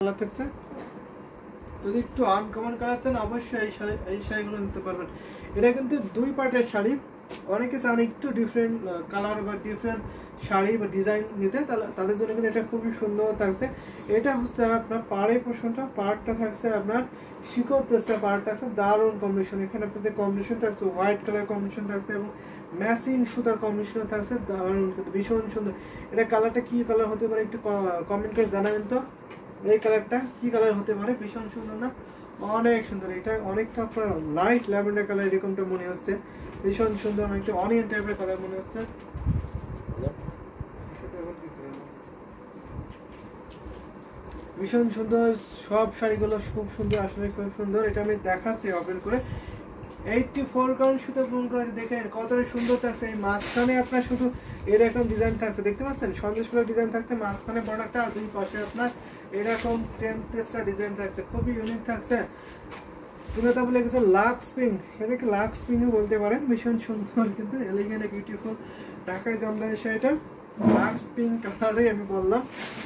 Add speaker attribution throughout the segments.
Speaker 1: Colour থাকছে। যদি একটু আনকমন কালার চান অবশ্যই এই শাড়িগুলো নিতে পারবেন। এটা কিন্তু 2 পার্টের শাড়ি। অনেকে চান একটু ডিফারেন্ট কালার বা ডিফারেন্ট শাড়ি বা ডিজাইন নিতে, তাহলে তাদের জন্য কিন্তু এটা খুবই সুন্দর থাকছে। এটা হচ্ছে আপনার পাড়ের পোর্শনটা, পাড়টা থাকছে আপনার শিকড় থাকছে, পাড় থাকছে দারুণ কম্বিনেশন। এখানে আপনাদের কম্বিনেশন থাকছে হোয়াইট কালার কম্বিনেশন থাকছে এবং ম্যাচিং সুতার কম্বিনেশন থাকছে, দারুণ কিন্তু ভীষণ সুন্দর। এটা কালারটা কি কালার হতে পারে একটু কমেন্ট করে জানাবেন তো। এই কালারটা কি কালার হতে পারে? ভীষণ সুন্দর না? অনেক সুন্দর। এটা অনেকটা আপনার লাইট ল্যাভেন্ডার কালার এরকমটা মনে হচ্ছে, ভীষণ সুন্দর, অনেকটা অনিয়ন টাইপের কালার মনে হচ্ছে। ভীষণ সুন্দর সব শাড়িগুলো, খুব সুন্দর, আসলে খুব সুন্দর। এটা আমি দেখাচ্ছি ওপেন করে। 84 কাউন্ট সুতো পূরণ করা দেখেন কতটা সুন্দর থাকছে। এই মাঝখানে আপনার শুধু এরকম ডিজাইন থাকছে, দেখতে পাচ্ছেন সন্দেশ ফুলের ডিজাইন থাকছে মাঝখানে বর্ডারটা, আর দুই পাশে আপনার এরকম চেনটেসটা ডিজাইন থাকছে, খুবই ইউনিক থাকছে। সুনেতা বলে গেছে লাক্স পিঙ্ক, এটাকে লাক্স পিঙ্কও বলতে পারেন। ভীষণ সুন্দর কিন্তু এলিগেন্ট বিউটিফুল ঢাকায় জামদানি শাড়িটা লাক্স পিঙ্ক কালারে আমি বললাম।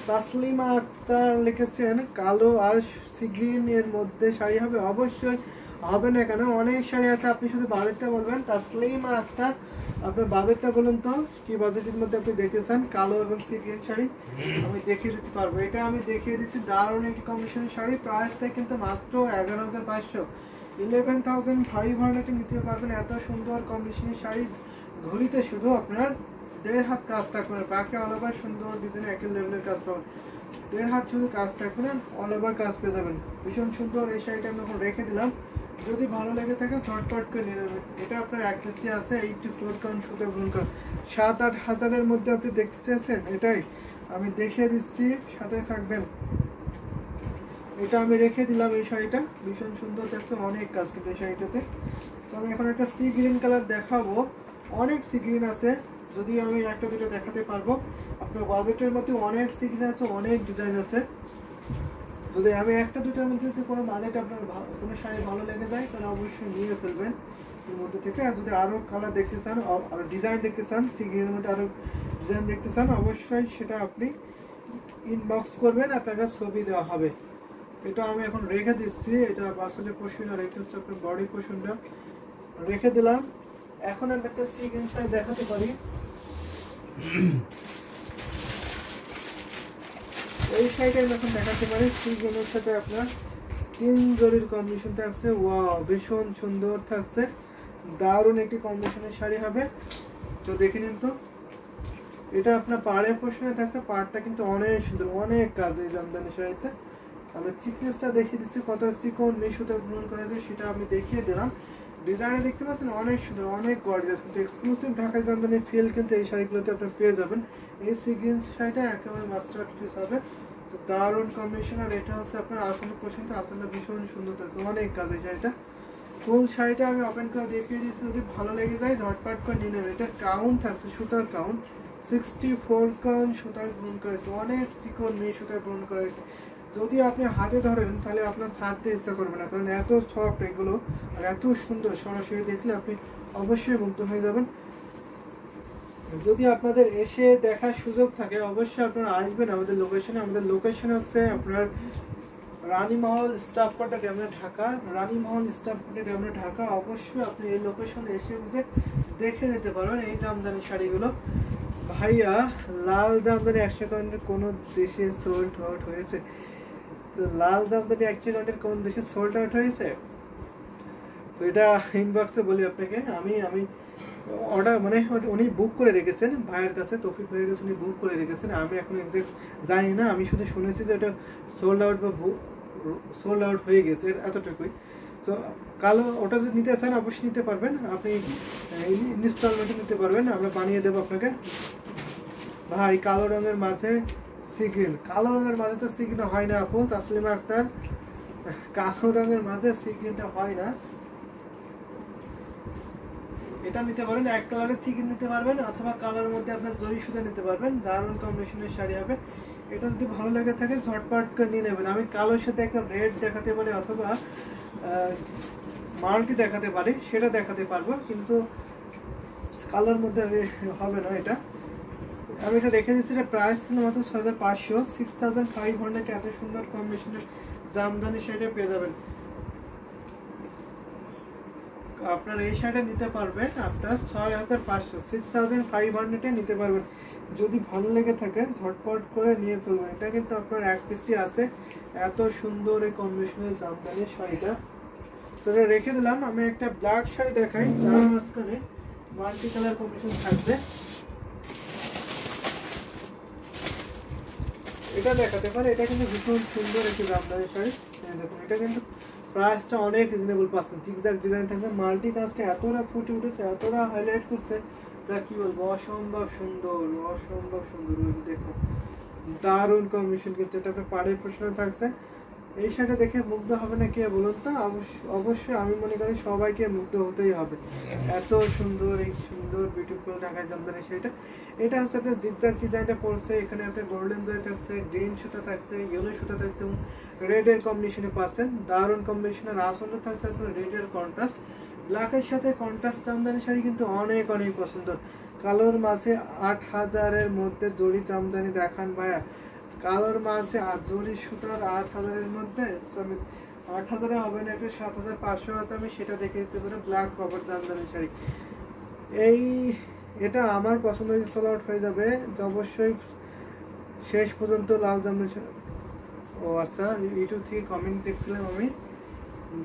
Speaker 1: তাসলিমা আক্তার লিখেছেন কালো আর সি গ্রিন এর মধ্যে শাড়ি হবে। অবশ্যই হবে না কেন, অনেক শাড়ি আছে, আপনি শুধু বাজেটটা বলবেন। তাসলিমা আক্তার আপনার বাজেটটা বলুন তো, কি বাজেটের মধ্যে আপনি দেখতে চান? কালো এবং সি গ্রিন শাড়ি আমি দেখিয়ে দিতে পারবো। এটা আমি দেখিয়ে দিচ্ছি, দারুণ একটি কম্বিনেশনের শাড়ি। প্রাইসটা কিন্তু মাত্র 11,500, 11,500 নিতে পারবেন। এত সুন্দর কম্বিনেশনের শাড়ি ঘড়িতে শুধু আপনার 1.5 হাত কাজ থাকবে না, বাকি অল ওভার সুন্দর ডিজাইনের একই লেভেলের কাজ পাবেন। 1.5 হাত শুধু কাজ থাকবে না, অল ওভার কাজ পেয়ে যাবেন। ভীষণ সুন্দর এই শাড়িটা আমি এখন রেখে দিলাম, যদি ভালো লেগে থাকে ঝটপট করে নিয়ে নেবেন। এটা আপনার অ্যাক্সেসি আছে 84 কাউন্ট সুতো বুনন করা। 7-8 হাজারের মধ্যে আপনি দেখতে চাইছেন, এটাই আমি দেখিয়ে দিচ্ছি, সাথে থাকবেন। এটা আমি রেখে দিলাম এই শাড়িটা, ভীষণ সুন্দর দেখতে, অনেক কাজ কিন্তু এই শাড়িটাতে। তো আমি এখন একটা সি গ্রিন কালার দেখাবো, অনেক সি গ্রিন আছে, যদি আমি একটা দুটো দেখাতে পারবো। আপনার বাজেটের মধ্যে অনেক সি গ্রিন আছে, অনেক ডিজাইন আছে। যদি আমি একটা দুটোর মধ্যে যদি কোনো বাজেট আপনার কোনো শাড়ি ভালো লেগে যায় তাহলে অবশ্যই নিয়ে ফেলবেন এর মধ্যে থেকে। আর যদি আরও কালার দেখতে চান, আরও ডিজাইন দেখতে চান, সি গ্রিনের মধ্যে আরও ডিজাইন দেখতে চান, অবশ্যই সেটা আপনি ইনবক্স করবেন, আপনাকে ছবি দেওয়া হবে। এটা আমি এখন রেখে দিচ্ছি, এটা বাসেলের পোর্শন আর এটা হচ্ছে আপনার বডি পোর্শনটা রেখে দিলাম। এখন আমি একটা সি গ্রিন শাড়ি দেখাতে পারি। এই শাড়িটা আমি এখন দেখাতে পারি, সি গ্রিনের সাথে আপনার 3 জরির কম্বিনেশন থাকছে। ওয়াও, ভীষণ সুন্দর থাকছে, দারুণ একটি কম্বিনেশনের শাড়ি হবে। তো দেখে নিন তো, এটা আপনার পাড়ের পোর্শনে থাকছে, পাড়টা কিন্তু অনেক সুন্দর, অনেক কাজ এই জামদানি শাড়িতে। আমি চিকনেসটা দেখিয়ে দিচ্ছি, কত চিকন সুতো বুনন করা যায় সেটা আমি দেখিয়ে দিলাম। ডিজাইনে দেখতে পাচ্ছেন অনেক সুন্দর, অনেক গর্জিয়াস, কিন্তু এক্সক্লুসিভ ঢাকা জামদানি ফিল কিন্তু এই শাড়িগুলোতে আপনি পেয়ে যাবেন। এই সি গ্রিন শাড়িটা একেবারে মাস্টার পিস হবে, তো দারুণ কম্বিনেশন। আর এটা হচ্ছে আপনার আসলে পোর্শনটা, আসলে ভীষণ সুন্দর থাকছে, অনেক কাজ এই শাড়িটা। ফুল শাড়িটা আমি ওপেন করে দেখিয়ে দিচ্ছি, যদি ভালো লেগে যায় ঝটপট করে নিয়ে নেবেন। এটা কাউন্ট থাকছে, সুতার কাউন্ট 64 কাউন্ট সুতায় বুনন করেছে, অনেক চিকন সুতায় বুনন করেছে। যদি আপনি হাতে ধরেন তাহলে আপনার ছাড়তে ইচ্ছা করবে না, কারণ এত সফট এগুলো আর এত সুন্দর, সরাসরি দেখলে আপনি অবশ্যই মুগ্ধ হয়ে যাবেন। যদি আপনাদের এসে দেখার সুযোগ থাকে অবশ্যই আপনারা আসবেন আমাদের লোকেশনে। আমাদের লোকেশন হচ্ছে আপনার রানীমহল staff quarter, Demra Dhaka. রানীমহল staff quarter, Demra Dhaka. অবশ্যই আপনি এই লোকেশনে এসে বুঝে দেখে নিতে পারবেন এই জামদানি শাড়িগুলো। ভাইয়া, লাল জামদানি 100 কাউন্টের কোন দেশে সোল্ড আউট হয়েছে? তো লাল জামদানি 100 কাউন্টের কোন দেশে সোল্ড আউট হয়েছে? তো এটা ইনবক্সে বলি আপনাকে। আমি অর্ডার মানে উনি বুক করে রেখেছেন ভাইয়ের কাছে, তৌফিক ভাইয়ের কাছে উনি বুক করে রেখেছেন। আমি এখন এক্সাক্ট জানি না, আমি শুধু শুনেছি যে এটা সোল্ড আউট বা সোল্ড আউট হয়ে গেছে, এতটুকুই। তো কালো ওটা যদি নিতে চান অবশ্যই নিতে পারবেন, আপনি ইনস্টলমেন্টে নিতে পারবেন, আমরা বানিয়ে দেবো আপনাকে। ভাই, কালো রঙের মাঝে সি গ্রিন, কালো রঙের মাঝে তো সি গ্রিন হয় না আপু তাসলিমা আক্তার, কালো রঙের মাঝে সি গ্রিনটা হয় না। এটা নিতে পারেন, এক কালারের সি গ্রিন নিতে পারবেন, অথবা কালারের মধ্যে আপনার জরি সুতা নিতে পারবেন, দারুণ কম্বিনেশনের শাড়ি হবে। এটা যদি ভালো লেগে থাকে ঝটপট করে নিয়ে নেবেন। আমি কালোর সাথে একটা রেড দেখাতে পারি অথবা মাল্টি দেখাতে পারি, সেটা দেখাতে পারবো, কিন্তু কালোর মধ্যে হবে না। এটা আমি এটা রেখে দিচ্ছি, এটা প্রাইস ছিল মাত্র 6500, 6500 এত সুন্দর কম্বিনেশনের জামদানি শাড়িটা পেয়ে যাবেন। আপনার এই শাড়িটা নিতে পারবেন আপনার 6500, 6500 নিতে পারবেন। যদি ভালো লেগে থাকে ঝটপট করে নিয়ে ফেলবেন। এটা কিন্তু আপনার এক পিসি আছে, এত সুন্দর এই কম্বিনেশনের জামদানি শাড়িটা। তো এটা রেখে দিলাম। আমি একটা ব্ল্যাক শাড়ি দেখাই, যার মাঝখানে মাল্টি কালার কম্বিনেশন থাকবে। এটা দেখাতে পারে, এটা কিন্তু ভীষণ সুন্দর একটি জামদানি শাড়ি। দেখুন এটা কিন্তু প্রাইসটা অনেক রিজনেবল পাচ্ছেন। জিগজ্যাগ ডিজাইন থাকবে, মাল্টি কাজটা এতটা ফুটে উঠেছে, এতটা হাইলাইট করছে, যা কি বলবো, অসম্ভব সুন্দর, অসম্ভব সুন্দর। দেখুন দারুণ কম্বিনেশন, কিন্তু এটা আপনার পাড়ের প্রশ্ন থাকছে। এই শাড়িটা দেখে মুগ্ধ হবে না কে বলুন তো? অবশ্যই আমি মনে করি সবাইকে মুগ্ধ হতেই হবে, এত সুন্দর এই সুন্দর বিউটিফুল ঢাকায় জামদানি শাড়িটা। এটা হচ্ছে আপনার জিগজ্যাগ ডিজাইনটা পড়ছে, এখানে আপনার গোল্ডেন জয় থাকছে, গ্রিন সুতা থাকছে, ইয়েলো সুতা থাকছে এবং রেডের কম্বিনেশনে পাচ্ছেন। দারুণ কম্বিনেশনের আসলে থাকছে আপনার রেডের কন্ট্রাস্ট। ব্ল্যাকের সাথে কন্ট্রাস্ট জামদানি শাড়ি কিন্তু অনেক অনেক পছন্দ। কালোর মাঝে 8000-এর মধ্যে জড়ি জামদানি দেখান ভাইয়া। কালোর মাঝে আর জরি সুতার 8000-এর মধ্যে 8000-এ হবে না, একটা 7500 আছে, আমি সেটা দেখে দিতে পারি। ব্ল্যাক কভার জামদানি শাড়ি, এটা আমার পছন্দ হয়েছে, সোল আউট হয়ে যাবে অবশ্যই। শেষ পর্যন্ত লাল জামদানি শাড়ি, ও আচ্ছা ইউটিউব থেকে কমেন্ট দেখছিলাম আমি।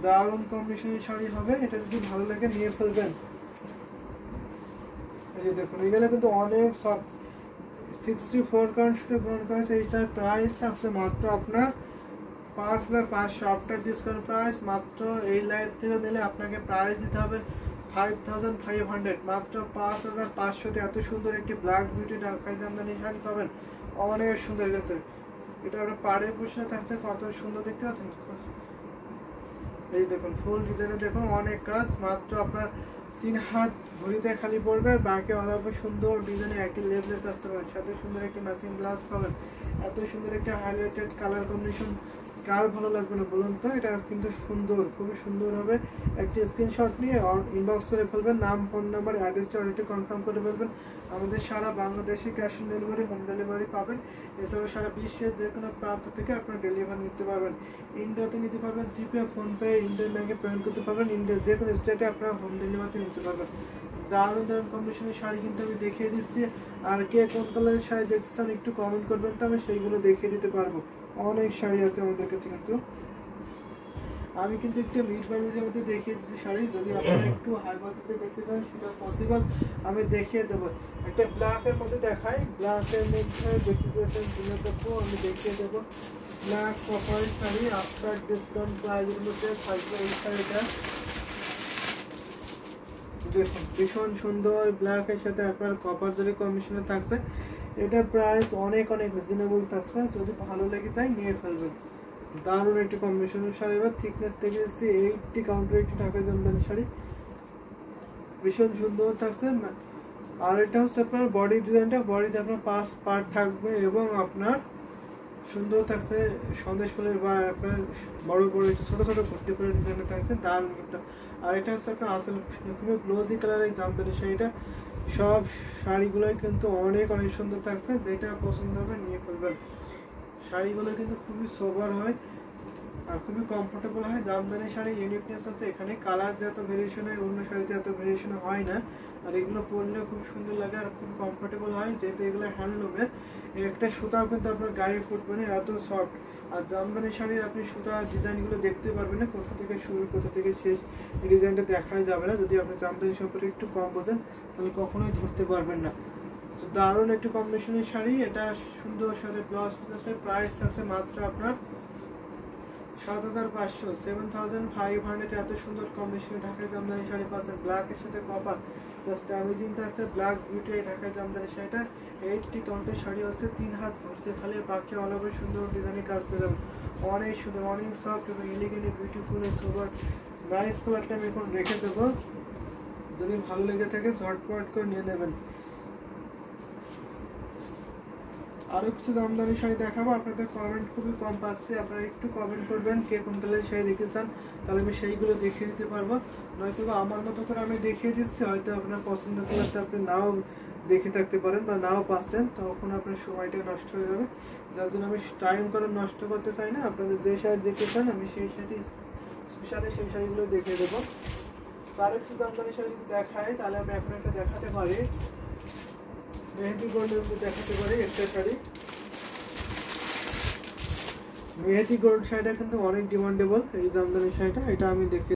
Speaker 1: দারুণ কম্বিনেশনের শাড়ি হবে, এটা যদি ভালো লাগে নিয়ে ফেলবেন। এই যে দেখুন এগুলো কিন্তু অনেক সফট, 64 কাউন্ট সুতো গ্রহণ করেছে। এইটার প্রাইস থাকছে মাত্র আপনার 5500 আফটার ডিসকাউন্ট প্রাইস। মাত্র এই লাইভ থেকে নিলে আপনাকে প্রাইস দিতে হবে 5500, মাত্র 5500-তে এত সুন্দর একটি ব্ল্যাক বিউটি ঢাকাই জামদানি শাড়ি পাবেন। অনেক সুন্দর, কিন্তু এটা আপনার পাড়ে বসে থাকছে, কত সুন্দর দেখতে পাচ্ছেন। এই দেখুন ফুল ডিজাইনে দেখুন অনেক কাজ, মাত্র আপনার 3 হাত ঘড়িতে খালি পড়বে, আর বাকি অল্প সুন্দর ডিজাইনে একই লেভেলের কাজ পাবেন, সাথে সুন্দর একটি ম্যাচিং ব্লাউজ পাবেন। এত সুন্দর একটা হাইলাইটেড কালার কম্বিনেশন কার ভালো লাগবে না বলুন তো? এটা কিন্তু সুন্দর, খুবই সুন্দর হবে। একটি স্ক্রিনশট নিয়ে ইনবক্স করে ফেলবেন, নাম, ফোন নাম্বার, অ্যাড্রেসটা অলরেডি কনফার্ম করে ফেলবেন। আমাদের সারা বাংলাদেশে cash on delivery, home delivery পাবেন। এছাড়াও সারা বিশ্বের যে কোনো প্রান্ত থেকে আপনার ডেলিভারি নিতে পারবেন। ইন্ডিয়াতে নিতে পারবেন জিপে, ফোনপে, ইন্ডিয়ান ব্যাংকে পেমেন্ট করতে পারবেন। ইন্ডিয়ার যে কোনো স্টেটে আপনারা হোম ডেলিভারিতে নিতে পারবেন। দারুণ দারুণ কম্বিনেশনের শাড়ি কিন্তু আমি দেখিয়ে দিচ্ছি। আর কে কোন কালারের শাড়ি দেখতে চান একটু কমেন্ট করবেন, তো আমি সেইগুলো দেখিয়ে দিতে পারবো। অনেক শাড়ি আছে আমাদের কাছে, কিন্তু আমি কিন্তু একটু মিড বাজেটের মধ্যে দেখিয়ে দিচ্ছি শাড়ি। যদি আপনারা একটু হাই বাজেটে দেখতে চান সেটা পসিবল, আমি দেখিয়ে দেবো। একটা ব্ল্যাকের মধ্যে দেখাই, ব্ল্যাকের মধ্যে দেখতে চাইছেন দিনাজপুর, আমি দেখিয়ে দেবো। Black copper sari after discount প্রাইসের মধ্যে থাকবে এই শাড়িটা। দেখুন ভীষণ সুন্দর, ব্ল্যাকের সাথে আপনার কপার জরি কম্বিনেশনে থাকছে। এটা প্রাইস অনেক অনেক রিজনেবল থাকছে, যদি ভালো লেগে যায় নিয়ে ফেলবেন। দারুণ একটি কম্বিনেশনের শাড়ি। এবার থিকনেস থেকে এসেছি 80 কাউন্টার একটি ঢাকাই জামদানি শাড়ি, ভীষণ সুন্দর থাকছে। আর এটা হচ্ছে আপনার বডি ডিজাইনটা, বডিতে আপনার 5 পার্ট থাকবে এবং আপনার সুন্দর থাকছে সন্দেশ ফুলের বা আপনার বড় বড় ছোট ছোট ভর্তি ফুলের ডিজাইনে থাকছে, দারুণ কিন্তু। আর এটা হচ্ছে আপনার আসল খুবই গ্লোজি কালারের জামদানি শাড়িটা। সব শাড়িগুলোই কিন্তু অনেক অনেক সুন্দর থাকছে, যেটা পছন্দ হবে নিয়ে ফেলবেন। শাড়িগুলো কিন্তু খুবই সোবার হয় আর খুবই কমফোর্টেবল হয়। জামদানি শাড়ি ইউনিকনেস হচ্ছে এখানে কালার যে এত ভেরিয়েশন হয়, অন্য শাড়িতে এত ভেরিয়েশন হয় না। আর এগুলো পরলে খুব সুন্দর লাগে আর খুব কমফোর্টেবল হয়, যেহেতু এগুলো হ্যান্ডলুমের। একটা সুতাও কিন্তু আপনার গায়ে ফুটবে না, এত সফট। আর জামদানি শাড়ির আপনি সুতা ডিজাইনগুলো দেখতে পারবেন না, কোথা থেকে শুরু কোথা থেকে শেষ এই ডিজাইনটা দেখাই যাবে না। যদি আপনি জামদানি সম্পর্কে একটু কম বোঝেন তাহলে কখনোই ধরতে পারবেন না। তো দারুণ একটি কম্বিনেশনের শাড়ি, এটা সুন্দর সাথে ব্লাউজ পিস আছে। প্রাইস থাকছে মাত্র আপনার 7500, 7500 এত সুন্দর কম্বিনেশনে ঢাকাই জামদানি শাড়ি পাচ্ছেন। ব্ল্যাকের সাথে কপার জাস্ট অ্যামেজিংটা আছে, ব্ল্যাক বিউটি ঢাকাই জামদানি শাড়িটা। 80 কাউন্টের শাড়ি হচ্ছে, 3 হাত ঘুরতে খালি, বাকি অল ওভার সুন্দর ডিজাইনের কাজ পেয়ে যাবেন। অনেক সুন্দর, অনেক সফট এবং এলিগেন্ট বিউটিফুল সুপার নাইস কালারটা আমি এখন রেখে দেবো। যদি ভালো লেগে থাকে ঝটপট করে নিয়ে নেবেন। আরও কিছু জামদানি শাড়ি দেখাবো, আপনাদের কমেন্ট খুবই কম পাচ্ছি, আপনারা একটু কমেন্ট করবেন কে কোন কালারের শাড়ি দেখতে চান, তাহলে আমি সেইগুলো দেখিয়ে দিতে পারবো। নয়তো আমার মতো করে আমি দেখিয়ে দিচ্ছি, হয়তো আপনার পছন্দের কালারটা আপনি নাও দেখে থাকতে পারেন বা নাও পাচ্ছেন, তখন আপনার সময়টা নষ্ট হয়ে যাবে। যার জন্য আমি টাইম কারণ নষ্ট করতে চাই না। আপনাদের যে শাড়ি দেখতে চান আমি সেই শাড়ি স্পেশালি সেই শাড়িগুলো দেখিয়ে দেবো। তার কিছু জামদানি শাড়ি যদি দেখায় তাহলে আমি এখন একটা দেখাতে পারি, মেহেদি গোল্ডের মধ্যে দেখাতে পারি একটা শাড়ি। মেহেদি গোল্ড শাড়িটা কিন্তু অনেক ডিমান্ডেবল, এই জামদানি শাড়িটা, এটা আমি দেখি।